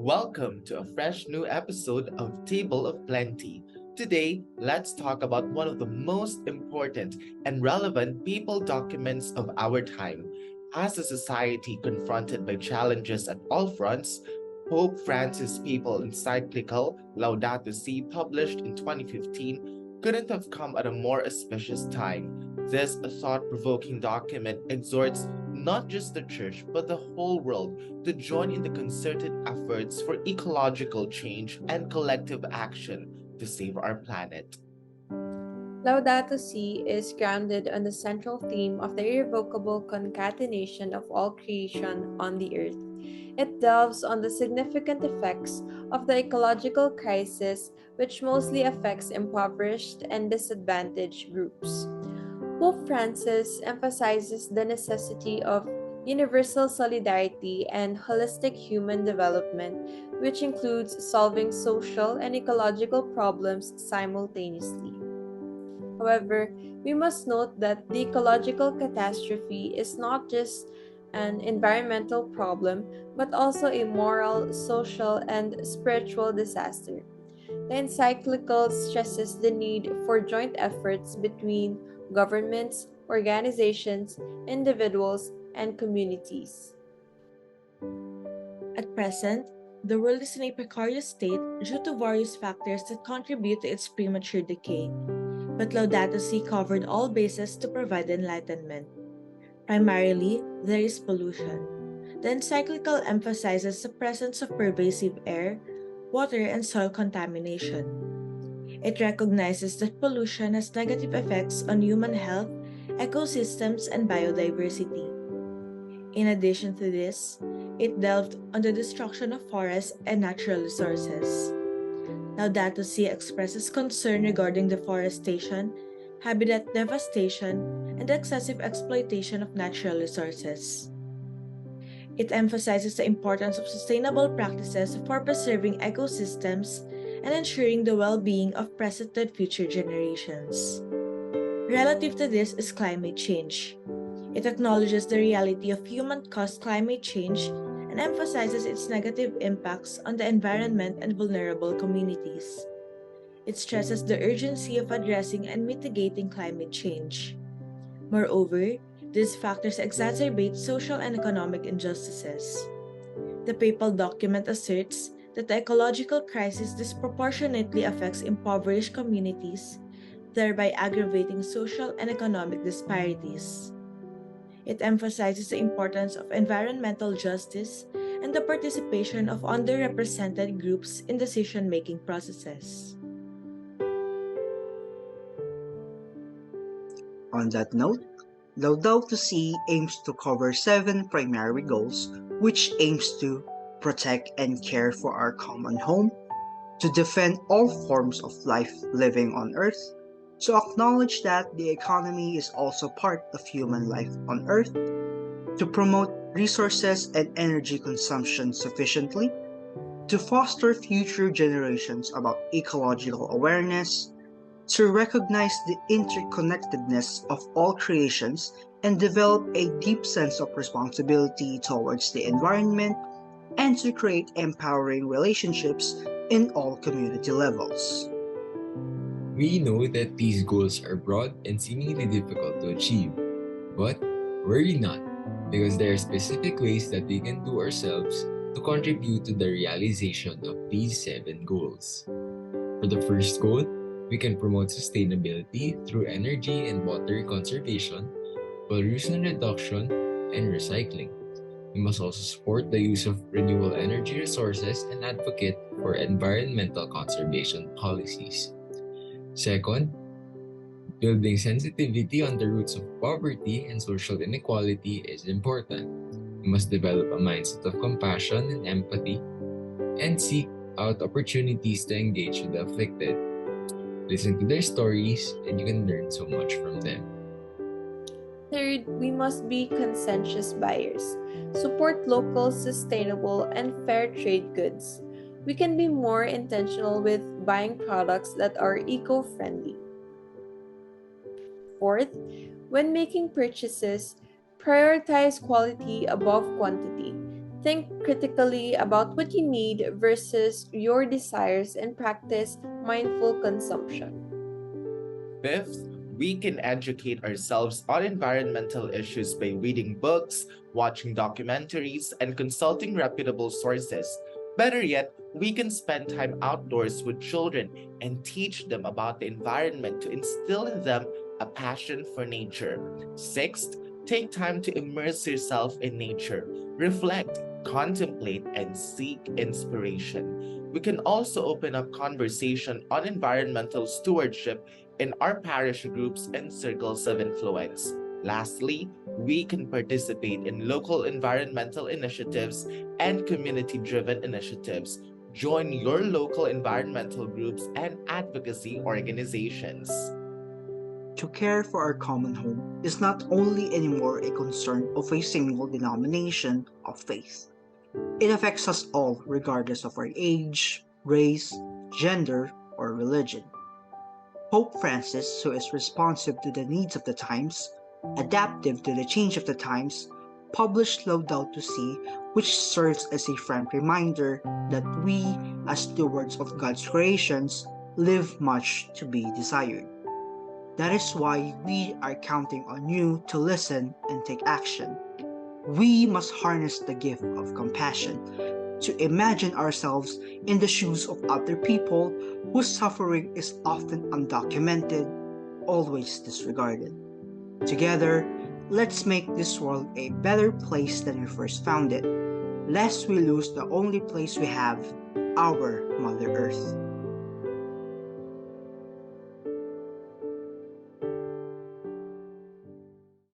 Welcome to a fresh new episode of Table of Plenty. Today, let's talk about one of the most important and relevant people documents of our time. As a society confronted by challenges at all fronts, Pope Francis' papal encyclical Laudato Si, published in 2015, couldn't have come at a more auspicious time. This thought-provoking document exhorts not just the church but the whole world to join in the concerted efforts for ecological change and collective action to save our planet. Laudato Si is grounded on the central theme of the irrevocable concatenation of all creation on the earth. It delves on the significant effects of the ecological crisis, which mostly affects impoverished and disadvantaged groups. Pope Francis emphasizes the necessity of universal solidarity and holistic human development, which includes solving social and ecological problems simultaneously. However, we must note that the ecological catastrophe is not just an environmental problem, but also a moral, social, and spiritual disaster. The encyclical stresses the need for joint efforts between governments, organizations, individuals, and communities. At present, the world is in a precarious state due to various factors that contribute to its premature decay, but Laudato Si covered all bases to provide enlightenment. Primarily, there is pollution. The encyclical emphasizes the presence of pervasive air, water, and soil contamination. It recognizes that pollution has negative effects on human health, ecosystems, and biodiversity. In addition to this, it delved on the destruction of forests and natural resources. Laudato Si expresses concern regarding deforestation, habitat devastation, and the excessive exploitation of natural resources. It emphasizes the importance of sustainable practices for preserving ecosystems and ensuring the well-being of present and future generations. Relative to this is climate change. It acknowledges the reality of human-caused climate change and emphasizes its negative impacts on the environment and vulnerable communities. It stresses the urgency of addressing and mitigating climate change. Moreover, these factors exacerbate social and economic injustices. The papal document asserts that the ecological crisis disproportionately affects impoverished communities, thereby aggravating social and economic disparities. It emphasizes the importance of environmental justice and the participation of underrepresented groups in decision-making processes. On that note, Laudato Si aims to cover 7 primary goals, which aims to protect and care for our common home, to defend all forms of life living on Earth, to acknowledge that the economy is also part of human life on Earth, to promote resources and energy consumption sufficiently, to foster future generations about ecological awareness, to recognize the interconnectedness of all creations and develop a deep sense of responsibility towards the environment, and to create empowering relationships in all community levels. We know that these goals are broad and seemingly difficult to achieve, but worry not, because there are specific ways that we can do ourselves to contribute to the realization of these 7 goals. For the first goal, we can promote sustainability through energy and water conservation, pollution reduction, and recycling. We must also support the use of renewable energy resources and advocate for environmental conservation policies. Second, building sensitivity on the roots of poverty and social inequality is important. We must develop a mindset of compassion and empathy and seek out opportunities to engage with the afflicted. Listen to their stories and you can learn so much from them. Third, we must be conscientious buyers. Support local, sustainable, and fair trade goods. We can be more intentional with buying products that are eco friendly. Fourth, when making purchases, prioritize quality above quantity. Think critically about what you need versus your desires and practice mindful consumption. Fifth, we can educate ourselves on environmental issues by reading books, watching documentaries, and consulting reputable sources. Better yet, we can spend time outdoors with children and teach them about the environment to instill in them a passion for nature. Sixth, take time to immerse yourself in nature. Reflect, contemplate, and seek inspiration. We can also open up conversation on environmental stewardship in our parish groups and circles of influence. Lastly, we can participate in local environmental initiatives and community driven initiatives. Join your local environmental groups and advocacy organizations. To care for our common home is not only anymore a concern of a single denomination of faith. It affects us all regardless of our age, race, gender, or religion. Pope Francis, who is responsive to the needs of the times, adaptive to the change of the times, published Laudato Si, which serves as a frank reminder that we, as stewards of God's creations, leave much to be desired. That is why we are counting on you to listen and take action. We must harness the gift of compassion to imagine ourselves in the shoes of other people whose suffering is often undocumented, always disregarded. Together, let's make this world a better place than we first found it, lest we lose the only place we have, our Mother Earth.